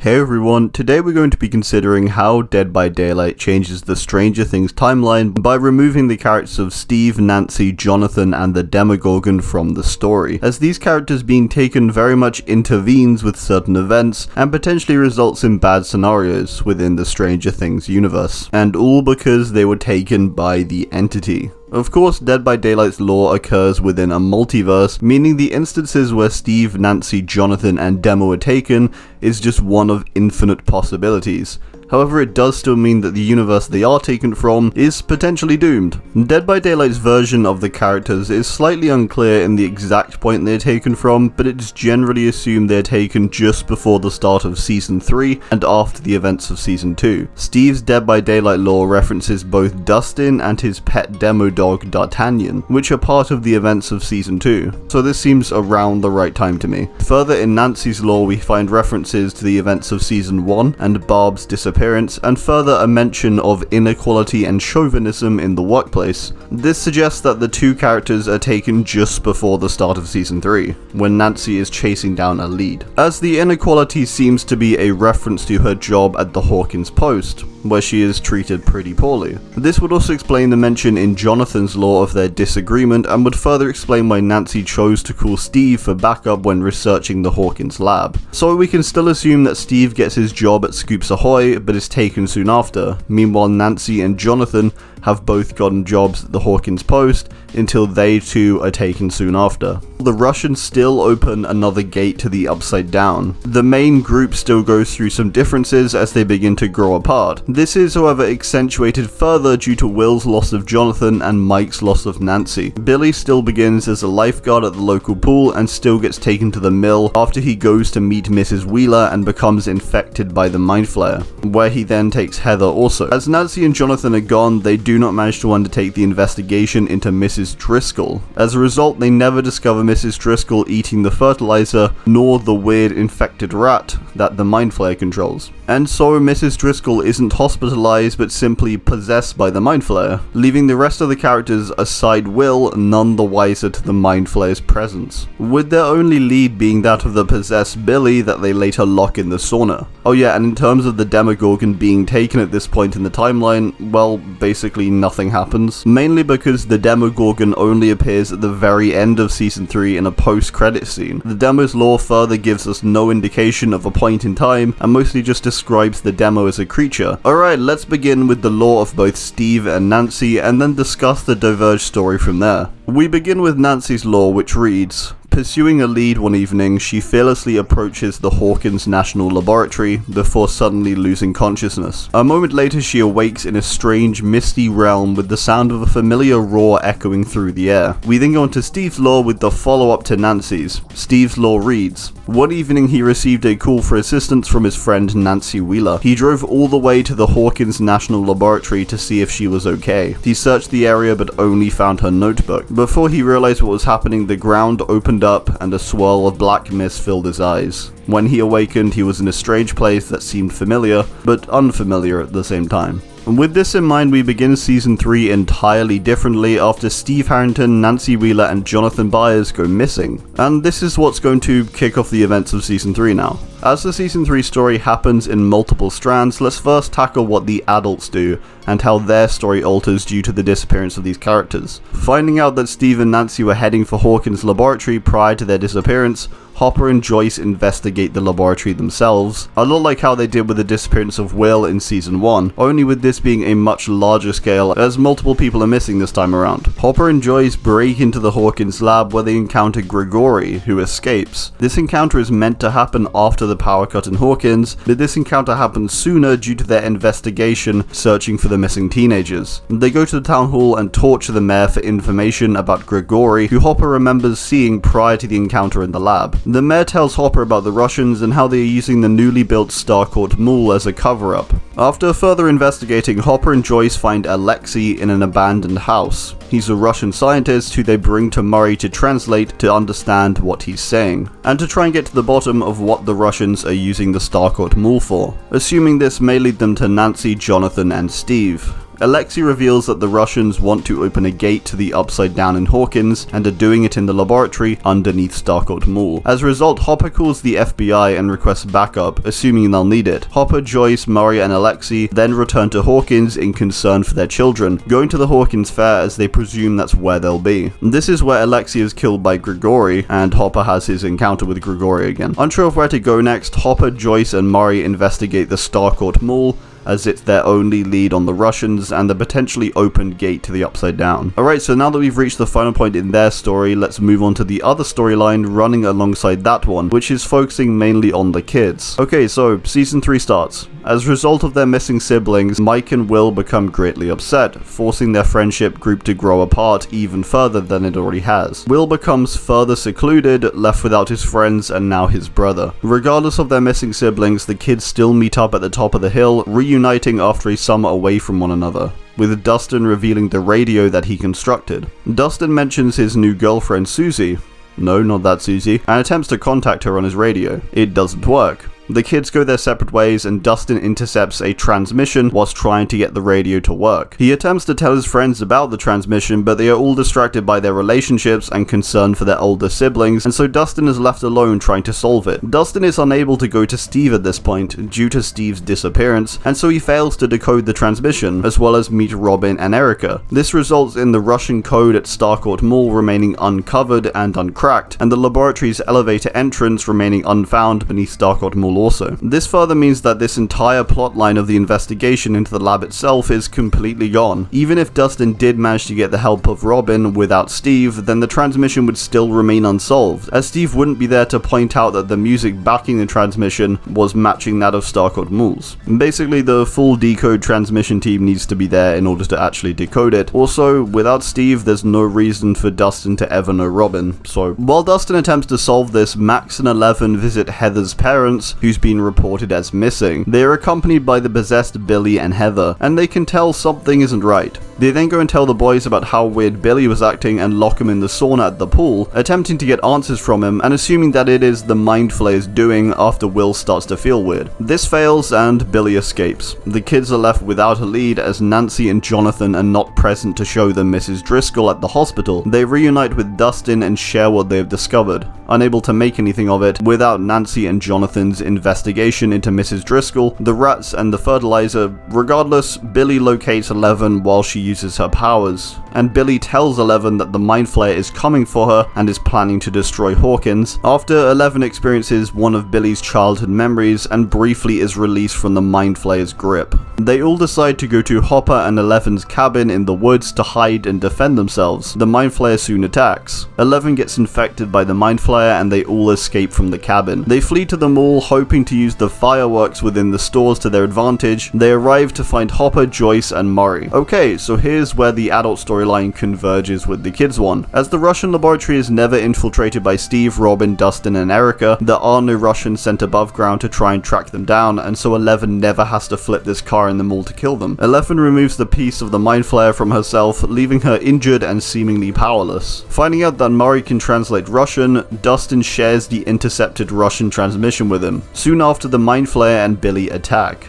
Hey everyone, today we're going to be considering how Dead by Daylight changes the Stranger Things timeline by removing the characters of Steve, Nancy, Jonathan, and the Demogorgon from the story, as these characters being taken very much intervenes with certain events and potentially results in bad scenarios within the Stranger Things universe, and all because they were taken by the entity. Of course, Dead by Daylight's lore occurs within a multiverse, meaning the instances where Steve, Nancy, Jonathan, and Demo are taken is just one of infinite possibilities. However, it does still mean that the universe they are taken from is potentially doomed. Dead by Daylight's version of the characters is slightly unclear in the exact point they're taken from, but it's generally assumed they're taken just before the start of Season 3 and after the events of Season 2. Steve's Dead by Daylight lore references both Dustin and his pet demo dog D'Artagnan, which are part of the events of Season 2, so this seems around the right time to me. Further, in Nancy's lore we find references to the events of Season 1 and Barb's disappearance, and further a mention of inequality and chauvinism in the workplace. This suggests that the two characters are taken just before the start of Season 3, when Nancy is chasing down a lead, as the inequality seems to be a reference to her job at the Hawkins Post, where she is treated pretty poorly. This would also explain the mention in Jonathan's lore of their disagreement, and would further explain why Nancy chose to call Steve for backup when researching the Hawkins lab. So we can still assume that Steve gets his job at Scoops Ahoy, but is taken soon after. Meanwhile, Nancy and Jonathan have both gotten jobs at the Hawkins Post until they too are taken soon after. The Russians still open another gate to the Upside Down. The main group still goes through some differences as they begin to grow apart. This is, however, accentuated further due to Will's loss of Jonathan and Mike's loss of Nancy. Billy still begins as a lifeguard at the local pool and still gets taken to the mill after he goes to meet Mrs. Wheeler and becomes infected by the Mind Flayer, where he then takes Heather also. As Nancy and Jonathan are gone, they do not manage to undertake the investigation into Mrs. Driscoll. As a result, they never discover Mrs. Driscoll eating the fertilizer, nor the weird infected rat that the Mind Flayer controls. And so Mrs. Driscoll isn't hospitalized but simply possessed by the Mind Flayer, leaving the rest of the characters aside Will none the wiser to the Mind Flayer's presence, with their only lead being that of the possessed Billy that they later lock in the sauna. Oh yeah, and in terms of the Demogorgon being taken at this point in the timeline, well, basically nothing happens, mainly because the Demogorgon only appears at the very end of Season 3 in a post-credit scene. The Demo's lore further gives us no indication of a point in time, and mostly just describes the Demo as a creature. Alright, let's begin with the lore of both Steve and Nancy, and then discuss the Diverge story from there. We begin with Nancy's lore, which reads: pursuing a lead one evening, she fearlessly approaches the Hawkins National Laboratory before suddenly losing consciousness. A moment later, she awakes in a strange, misty realm with the sound of a familiar roar echoing through the air. We then go on to Steve's lore with the follow-up to Nancy's. Steve's lore reads: one evening he received a call for assistance from his friend Nancy Wheeler. He drove all the way to the Hawkins National Laboratory to see if she was okay. He searched the area but only found her notebook. Before he realized what was happening, the ground opened up and a swirl of black mist filled his eyes. When he awakened, he was in a strange place that seemed familiar, but unfamiliar at the same time. And with this in mind, we begin Season 3 entirely differently after Steve Harrington, Nancy Wheeler, and Jonathan Byers go missing. And this is what's going to kick off the events of Season 3 now. As the Season 3 story happens in multiple strands, let's first tackle what the adults do, and how their story alters due to the disappearance of these characters. Finding out that Steve and Nancy were heading for Hawkins' laboratory prior to their disappearance, Hopper and Joyce investigate the laboratory themselves, a lot like how they did with the disappearance of Will in Season 1, only with this being a much larger scale as multiple people are missing this time around. Hopper and Joyce break into the Hawkins lab where they encounter Gregory, who escapes. This encounter is meant to happen after the power cut in Hawkins, but this encounter happens sooner due to their investigation searching for the missing teenagers. They go to the town hall and torture the mayor for information about Gregory, who Hopper remembers seeing prior to the encounter in the lab. The mayor tells Hopper about the Russians and how they are using the newly built Starcourt Mall as a cover-up. After further investigating, Hopper and Joyce find Alexei in an abandoned house. He's a Russian scientist who they bring to Murray to translate to understand what he's saying, and to try and get to the bottom of what the Russians are using the Starcourt Mall for, assuming this may lead them to Nancy, Jonathan, and Steve. Alexei reveals that the Russians want to open a gate to the Upside Down in Hawkins and are doing it in the laboratory underneath Starcourt Mall. As a result, Hopper calls the FBI and requests backup, assuming they'll need it. Hopper, Joyce, Murray, and Alexei then return to Hawkins in concern for their children, going to the Hawkins Fair as they presume that's where they'll be. This is where Alexei is killed by Grigori, and Hopper has his encounter with Grigori again. Unsure of where to go next, Hopper, Joyce, and Murray investigate the Starcourt Mall, as it's their only lead on the Russians and the potentially opened gate to the Upside Down. Alright, so now that we've reached the final point in their story, let's move on to the other storyline running alongside that one, which is focusing mainly on the kids. Okay, so Season 3 starts. As a result of their missing siblings, Mike and Will become greatly upset, forcing their friendship group to grow apart even further than it already has. Will becomes further secluded, left without his friends and now his brother. Regardless of their missing siblings, the kids still meet up at the top of the hill, reuniting after a summer away from one another, with Dustin revealing the radio that he constructed. Dustin mentions his new girlfriend Susie. No, not that Susie, and attempts to contact her on his radio. It doesn't work. The kids go their separate ways and Dustin intercepts a transmission whilst trying to get the radio to work. He attempts to tell his friends about the transmission, but they are all distracted by their relationships and concern for their older siblings, and so Dustin is left alone trying to solve it. Dustin is unable to go to Steve at this point due to Steve's disappearance, and so he fails to decode the transmission, as well as meet Robin and Erica. This results in the Russian code at Starcourt Mall remaining uncovered and uncracked, and the laboratory's elevator entrance remaining unfound beneath Starcourt Mall also. This further means that this entire plotline of the investigation into the lab itself is completely gone. Even if Dustin did manage to get the help of Robin without Steve, then the transmission would still remain unsolved, as Steve wouldn't be there to point out that the music backing the transmission was matching that of Starcourt Mall's. Basically, the full decode transmission team needs to be there in order to actually decode it. Also, without Steve, there's no reason for Dustin to ever know Robin. So, while Dustin attempts to solve this, Max and Eleven visit Heather's parents, who's been reported as missing. They are accompanied by the possessed Billy and Heather, and they can tell something isn't right. They then go and tell the boys about how weird Billy was acting and lock him in the sauna at the pool, attempting to get answers from him and assuming that it is the Mind Flayer's doing after Will starts to feel weird. This fails and Billy escapes. The kids are left without a lead as Nancy and Jonathan are not present to show them Mrs. Driscoll at the hospital. They reunite with Dustin and share what they have discovered, unable to make anything of it without Nancy and Jonathan's investigation into Mrs. Driscoll, the rats and the fertilizer. Regardless, Billy locates Eleven while she uses her powers, and Billy tells Eleven that the Mind Flayer is coming for her and is planning to destroy Hawkins. After Eleven experiences one of Billy's childhood memories and briefly is released from the Mind Flayer's grip. They all decide to go to Hopper and Eleven's cabin in the woods to hide and defend themselves. The Mind Flayer soon attacks. Eleven gets infected by the Mind Flayer and they all escape from the cabin. They flee to the mall hoping to use the fireworks within the stores to their advantage. They arrive to find Hopper, Joyce, and Murray. Okay, so here's where the adult storyline converges with the kids one. As the Russian laboratory is never infiltrated by Steve, Robin, Dustin, and Erica, there are no Russians sent above ground to try and track them down, and so Eleven never has to flip this car in the mall to kill them. Eleven removes the piece of the Mind Flayer from herself, leaving her injured and seemingly powerless. Finding out that Murray can translate Russian, Dustin shares the intercepted Russian transmission with him. Soon after, the Mind Flayer and Billy attack.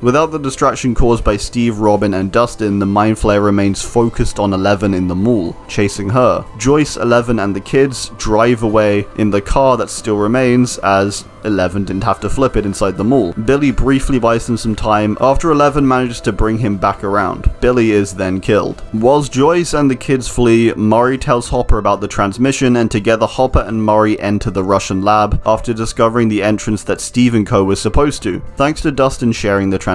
Without the distraction caused by Steve, Robin, and Dustin, the Mind Flayer remains focused on Eleven in the mall, chasing her. Joyce, Eleven, and the kids drive away in the car that still remains, as Eleven didn't have to flip it inside the mall. Billy briefly buys them some time after Eleven manages to bring him back around. Billy is then killed. Whilst Joyce and the kids flee, Murray tells Hopper about the transmission, and together Hopper and Murray enter the Russian lab after discovering the entrance that Steve and Co was supposed to, thanks to Dustin sharing the transmission.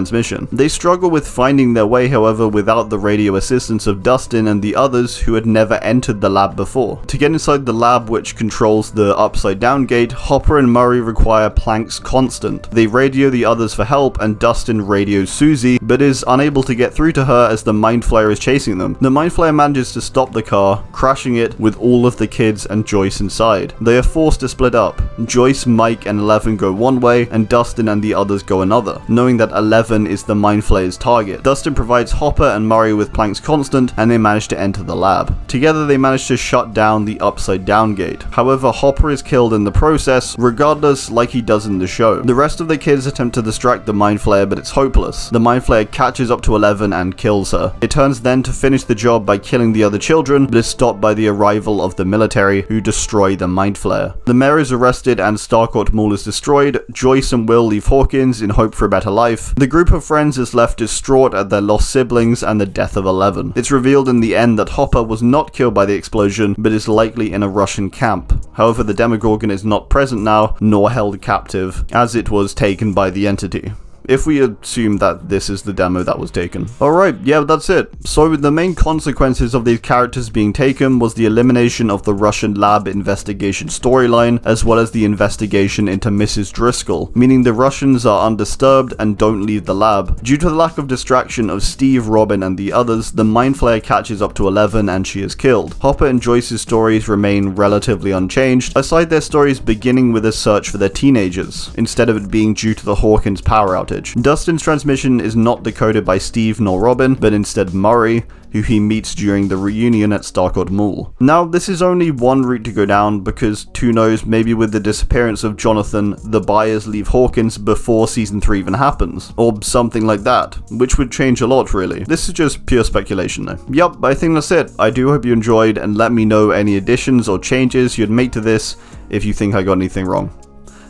They struggle with finding their way, however, without the radio assistance of Dustin and the others who had never entered the lab before. To get inside the lab, which controls the Upside Down gate, Hopper and Murray require Planck's constant. They radio the others for help, and Dustin radios Susie, but is unable to get through to her as the Mind Flayer is chasing them. The Mind Flayer manages to stop the car, crashing it with all of the kids and Joyce inside. They are forced to split up. Joyce, Mike, and Eleven go one way, and Dustin and the others go another, knowing that Eleven is the Mind Flayer's target. Dustin provides Hopper and Murray with Planck's constant, and they manage to enter the lab. Together they manage to shut down the Upside Down gate. However, Hopper is killed in the process. Regardless, like like he does in the show. The rest of the kids attempt to distract the Mind Flayer, but it's hopeless. The Mind Flayer catches up to 11 and kills her. It turns then to finish the job by killing the other children, but is stopped by the arrival of the military, who destroy the Mind Flayer. The mayor is arrested and Starcourt Mall is destroyed. Joyce and Will leave Hawkins in hope for a better life. The group of friends is left distraught at their lost siblings and the death of 11. It's revealed in the end that Hopper was not killed by the explosion, but is likely in a Russian camp. However, the Demogorgon is not present now, nor held captive, as it was taken by the entity. If we assume that this is the demo that was taken. Alright, yeah, that's it. So the main consequences of these characters being taken was the elimination of the Russian lab investigation storyline, as well as the investigation into Mrs. Driscoll, meaning the Russians are undisturbed and don't leave the lab. Due to the lack of distraction of Steve, Robin, and the others, the Mind Flayer catches up to 11 and she is killed. Hopper and Joyce's stories remain relatively unchanged, aside their stories beginning with a search for their teenagers, instead of it being due to the Hawkins power outage. Dustin's transmission is not decoded by Steve nor Robin, but instead Murray, who he meets during the reunion at Starcourt Mall. Now, this is only one route to go down, because who knows, maybe with the disappearance of Jonathan, the buyers leave Hawkins before season 3 even happens, or something like that, which would change a lot really. This is just pure speculation though. Yup, I think that's it. I do hope you enjoyed, and let me know any additions or changes you'd make to this if you think I got anything wrong.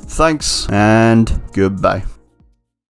Thanks, and goodbye.